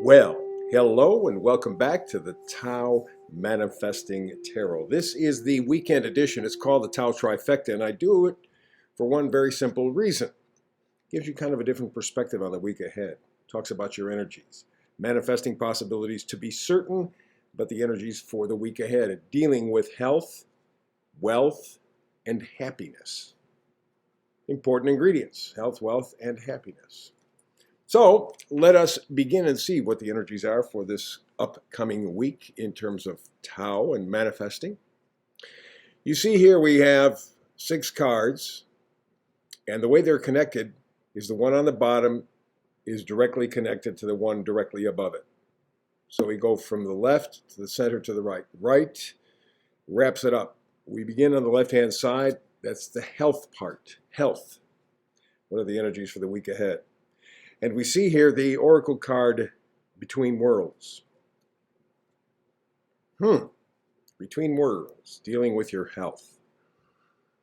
Well, hello and welcome back to the Tao Manifesting Tarot. This is the weekend edition. It's called the Tao Trifecta, and I do it for one very simple reason. It gives you kind of a different perspective on the week ahead. Talks about your energies, manifesting possibilities to be certain, but the energies for the week ahead, dealing with health, wealth, and happiness. Important ingredients: health, wealth, and happiness. So let us begin and see what the energies are for this upcoming week in terms of Tao and manifesting. You see here we have 6 cards, and the way they're connected is the one on the bottom is directly connected to the one directly above it. So we go from the left to the center to the right. Right wraps it up. We begin on the left-hand side. That's the health part. Health. What are the energies for the week ahead? And we see here the oracle card, Between Worlds. Between Worlds, dealing with your health.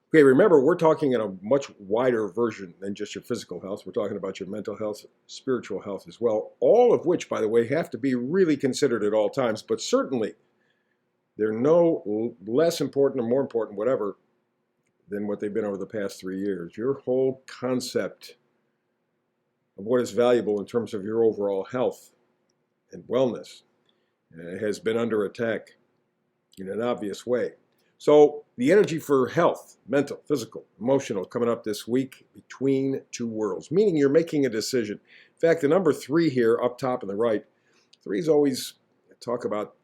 Okay, remember, we're talking in a much wider version than just your physical health. We're talking about your mental health, spiritual health as well, all of which, by the way, have to be really considered at all times, but certainly they're no less important or more important, whatever, than what they've been over the past 3 years. Your whole concept of what is valuable in terms of your overall health and wellness has been under attack in an obvious way. So the energy for health, mental, physical, emotional, coming up this week, between 2 worlds, meaning you're making a decision. In fact, the number 3 here up top on the right, 3 is always talk about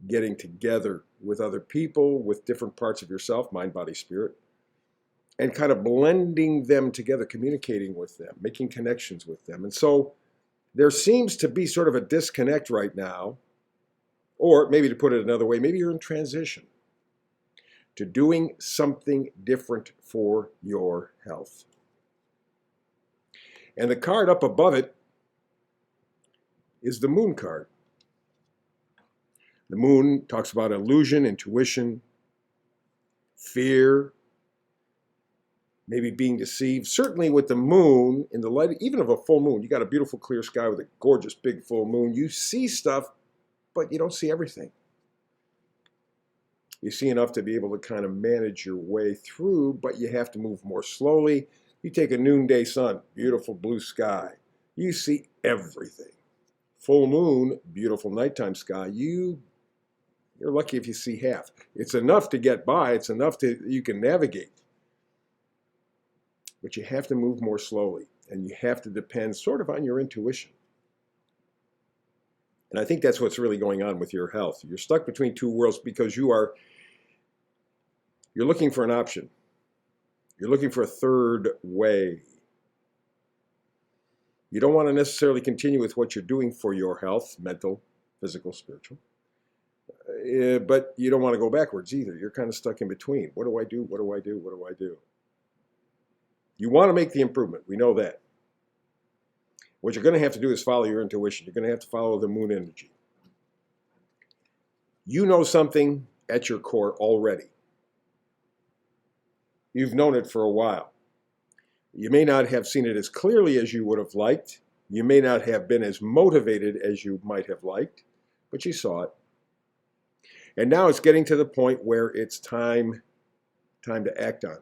getting together with other people, with different parts of yourself, mind, body, spirit, and kind of blending them together, communicating with them, making connections with them. And so there seems to be sort of a disconnect right now, or maybe to put it another way, maybe you're in transition to doing something different for your health. And the card up above it is the Moon card. The Moon talks about illusion, intuition, fear, maybe being deceived. Certainly with the moon, in the light, even of a full moon, you got a beautiful clear sky with a gorgeous big full moon. You see stuff, but you don't see everything. You see enough to be able to kind of manage your way through, but you have to move more slowly. You take a noonday sun, beautiful blue sky. You see everything. Full moon, beautiful nighttime sky. You're lucky if you see half. It's enough to get by. It's enough that you can navigate. But you have to move more slowly, and you have to depend sort of on your intuition. And I think that's what's really going on with your health. You're stuck between 2 worlds because you're looking for an option. You're looking for a third way. You don't want to necessarily continue with what you're doing for your health, mental, physical, spiritual. But you don't want to go backwards either. You're kind of stuck in between. What do I do? What do I do? What do I do? You want to make the improvement. We know that. What you're going to have to do is follow your intuition. You're going to have to follow the moon energy. You know something at your core already. You've known it for a while. You may not have seen it as clearly as you would have liked. You may not have been as motivated as you might have liked, but you saw it. And now it's getting to the point where it's time to act on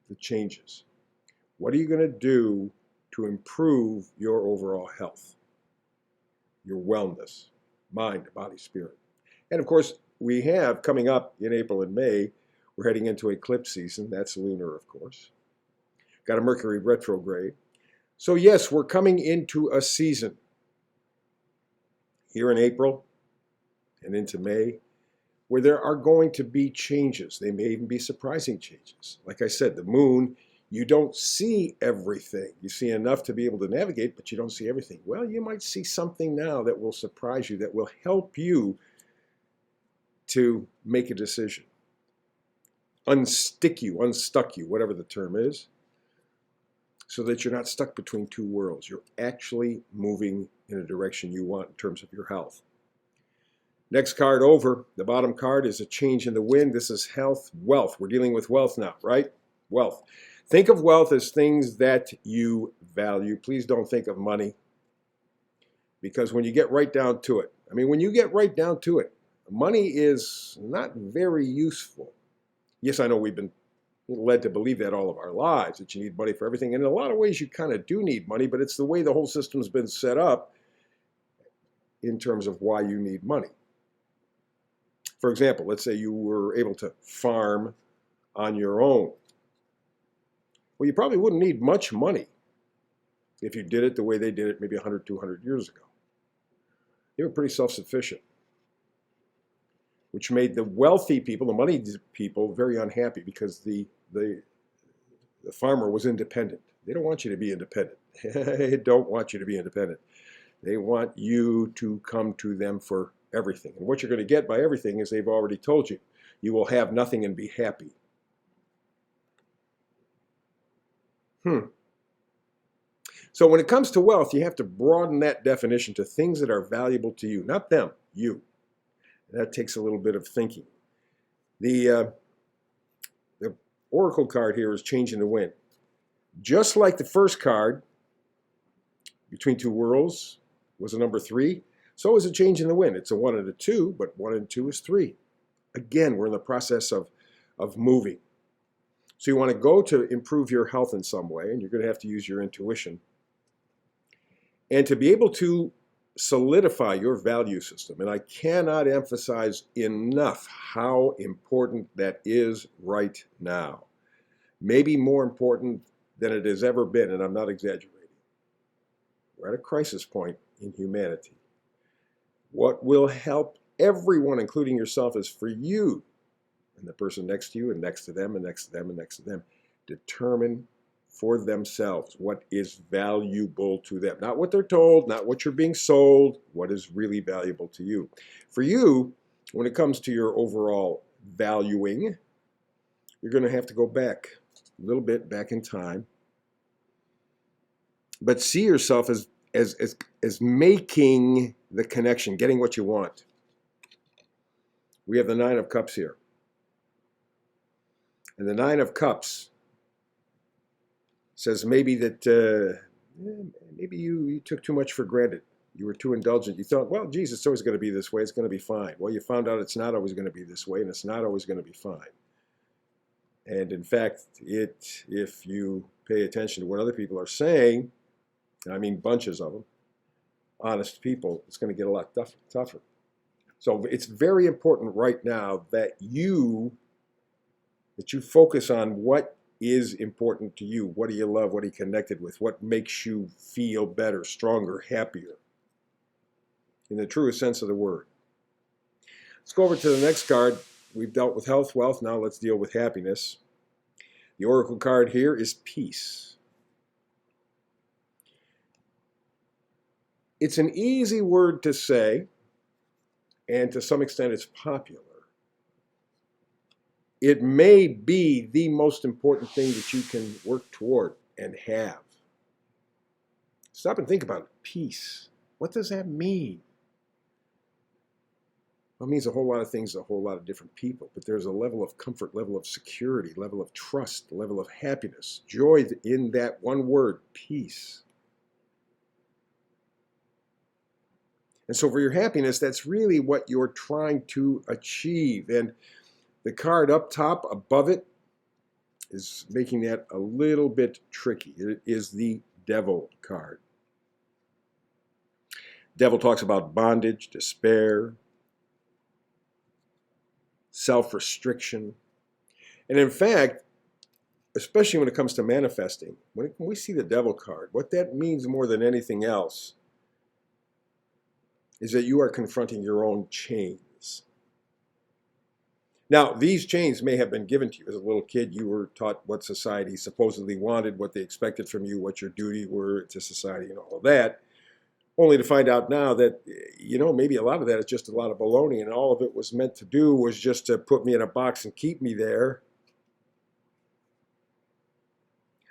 the changes. What are you going to do to improve your overall health, your wellness, mind, body, spirit? And of course, we have coming up in April and May, we're heading into eclipse season. That's lunar, of course. Got a Mercury retrograde. So yes, we're coming into a season here in April and into May where there are going to be changes. They may even be surprising changes. Like I said, the moon, you don't see everything. You see enough to be able to navigate, but you don't see everything. Well, you might see something now that will surprise you, that will help you to make a decision. Unstuck you, whatever the term is, so that you're not stuck between 2 worlds. You're actually moving in a direction you want in terms of your health. Next card over, the bottom card is a change in the wind. This is health, wealth. We're dealing with wealth now, right? Wealth. Think of wealth as things that you value. Please don't think of money. Because when you get right down to it, when you get right down to it, money is not very useful. Yes, I know we've been led to believe that all of our lives, that you need money for everything. And in a lot of ways, you kind of do need money, but it's the way the whole system's been set up in terms of why you need money. For example, let's say you were able to farm on your own. Well, you probably wouldn't need much money if you did it the way they did it maybe 100, 200 years ago. They were pretty self-sufficient, which made the wealthy people, the money people, very unhappy because the farmer was independent. They don't want you to be independent. They don't want you to be independent. They want you to come to them for everything. And what you're going to get by everything is they've already told you. You will have nothing and be happy. So when it comes to wealth, you have to broaden that definition to things that are valuable to you, not them, you. That takes a little bit of thinking. The oracle card here is changing the wind. Just like the first card, between two worlds, was a number 3, so is a change in the wind. It's a 1 and a 2, but 1 and 2 is 3. Again, we're in the process of moving. So you want to go to improve your health in some way, and you're going to have to use your intuition. And to be able to solidify your value system, and I cannot emphasize enough how important that is right now. Maybe more important than it has ever been, and I'm not exaggerating. We're at a crisis point in humanity. What will help everyone, including yourself, is for you and the person next to you and next to them and next to them and next to them, determine for themselves what is valuable to them. Not what they're told, not what you're being sold, what is really valuable to you. For you, when it comes to your overall valuing, you're going to have to go back a little bit back in time, but see yourself as making the connection, getting what you want. We have the 9 of Cups here. And the 9 of Cups says maybe that maybe you took too much for granted. You were too indulgent. You thought, well, geez, it's always going to be this way. It's going to be fine. Well, you found out it's not always going to be this way, and it's not always going to be fine. And in fact, if you pay attention to what other people are saying, and I mean bunches of them, honest people, it's going to get a lot tougher. So it's very important right now that you focus on what is important to you. What do you love? What are you connected with? What makes you feel better, stronger, happier? In the truest sense of the word. Let's go over to the next card. We've dealt with health, wealth. Now let's deal with happiness. The oracle card here is peace. It's an easy word to say, and to some extent it's popular. It may be the most important thing that you can work toward and have. Stop and think about it. Peace. What does that mean? Well, it means a whole lot of things to a whole lot of different people, but there's a level of comfort, level of security, level of trust, level of happiness, joy in that one word, peace. And so for your happiness, that's really what you're trying to achieve. And the card up top above it is making that a little bit tricky. It is the Devil card. Devil talks about bondage, despair, self-restriction. And in fact, especially when it comes to manifesting, when we see the Devil card, what that means more than anything else is that you are confronting your own chains. Now, these chains may have been given to you. As a little kid, you were taught what society supposedly wanted, what they expected from you, what your duty were to society and all of that, only to find out now that, maybe a lot of that is just a lot of baloney, and all of it was meant to do was just to put me in a box and keep me there.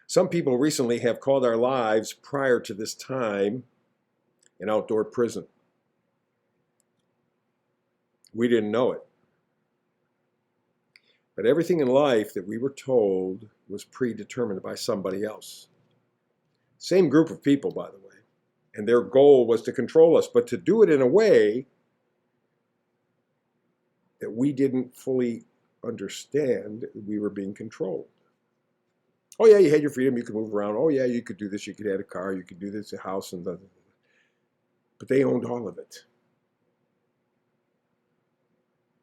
Some people recently have called our lives prior to this time an outdoor prison. We didn't know it. But everything in life that we were told was predetermined by somebody else. Same group of people, by the way. And their goal was to control us, but to do it in a way that we didn't fully understand we were being controlled. Oh yeah, you had your freedom, you could move around. Oh yeah, you could do this, you could add a car, you could do this, a house, and but they owned all of it.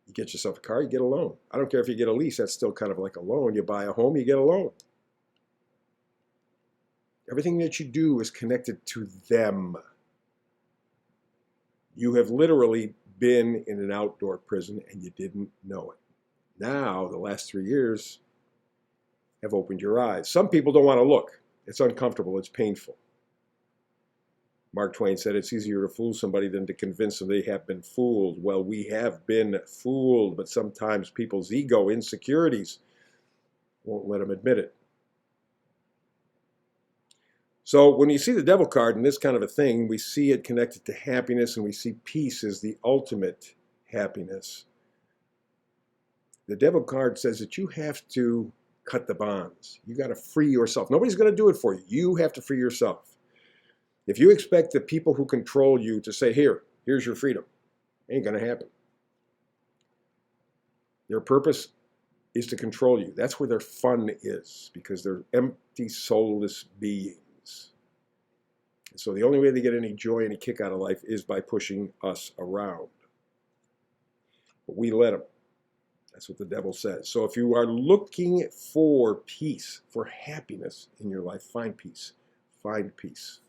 You get yourself a car, you get a loan. I don't care if you get a lease, that's still kind of like a loan. You buy a home, you get a loan. Everything that you do is connected to them. You have literally been in an outdoor prison and you didn't know it. Now, the last 3 years have opened your eyes. Some people don't want to look. It's uncomfortable, it's painful. Mark Twain said it's easier to fool somebody than to convince them they have been fooled. Well, we have been fooled, but sometimes people's ego, insecurities, won't let them admit it. So when you see the devil card in this kind of a thing, we see it connected to happiness, and we see peace as the ultimate happiness. The devil card says that you have to cut the bonds. You got to free yourself. Nobody's going to do it for you. You have to free yourself. If you expect the people who control you to say, here's your freedom, it ain't going to happen. Their purpose is to control you. That's where their fun is, because they're empty, soulless beings. And so the only way they get any joy, any kick out of life is by pushing us around. But we let them. That's what the devil says. So if you are looking for peace, for happiness in your life, find peace. Find peace.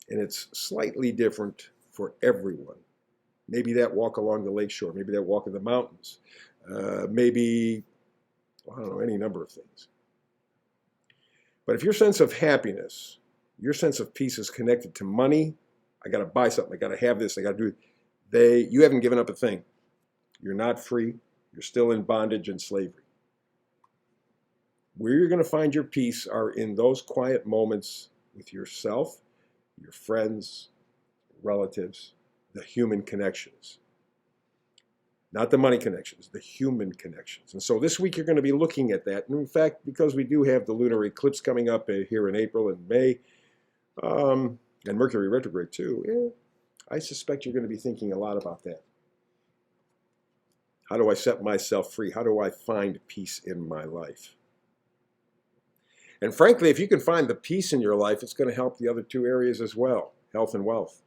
And it's slightly different for everyone. Maybe that walk along the lakeshore, maybe that walk in the mountains, maybe, I don't know, any number of things. But if your sense of happiness, your sense of peace is connected to money, I got to buy something, I got to have this, I got to do it, you haven't given up a thing. You're not free. You're still in bondage and slavery. Where you're going to find your peace are in those quiet moments with yourself, your friends, relatives, the human connections. Not the money connections, the human connections. And so this week you're going to be looking at that. And in fact, because we do have the lunar eclipse coming up here in April and May, and Mercury retrograde too, I suspect you're going to be thinking a lot about that. How do I set myself free? How do I find peace in my life? And frankly, if you can find the peace in your life, it's going to help the other two areas as well, health and wealth.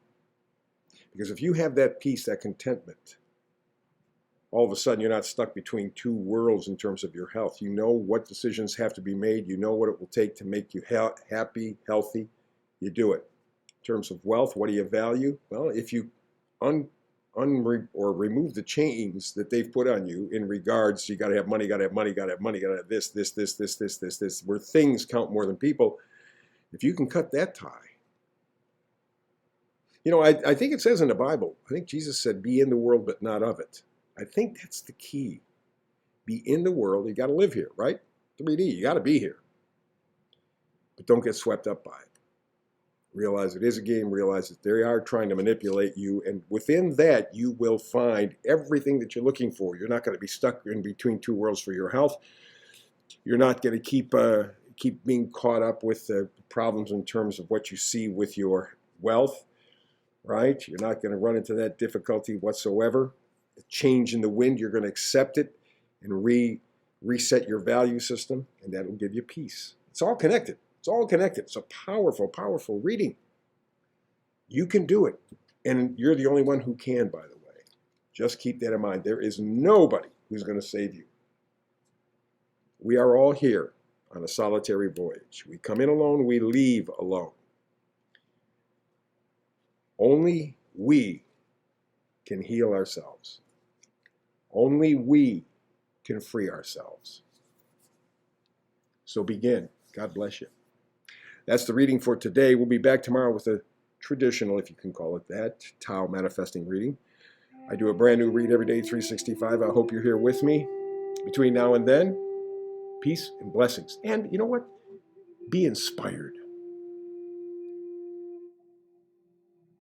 Because if you have that peace, that contentment, all of a sudden you're not stuck between two worlds in terms of your health. You know what decisions have to be made. You know what it will take to make you happy, healthy. You do it. In terms of wealth, what do you value? Well, if you remove the chains that they've put on you in regards, you got to have money, got to have money, got to have money, got to have this, where things count more than people. If you can cut that tie, you know, I think it says in the Bible, I think Jesus said, be in the world, but not of it. I think that's the key. Be in the world, you got to live here, right? 3D, you got to be here. But don't get swept up by it. Realize it is a game, realize that they are trying to manipulate you, and within that you will find everything that you're looking for. You're not going to be stuck in between two worlds for your health. You're not going to keep being caught up with the problems in terms of what you see with your wealth, right? You're not going to run into that difficulty whatsoever. The change in the wind, you're going to accept it and reset your value system, and that will give you peace. It's all connected. It's all connected. It's a powerful, powerful reading. You can do it. And you're the only one who can, by the way. Just keep that in mind. There is nobody who's going to save you. We are all here on a solitary voyage. We come in alone, we leave alone. Only we can heal ourselves. Only we can free ourselves. So begin. God bless you. That's the reading for today. We'll be back tomorrow with a traditional, if you can call it that, TAO manifesting reading. I do a brand new read every day, 365. I hope you're here with me. Between now and then, peace and blessings. And you know what? Be inspired.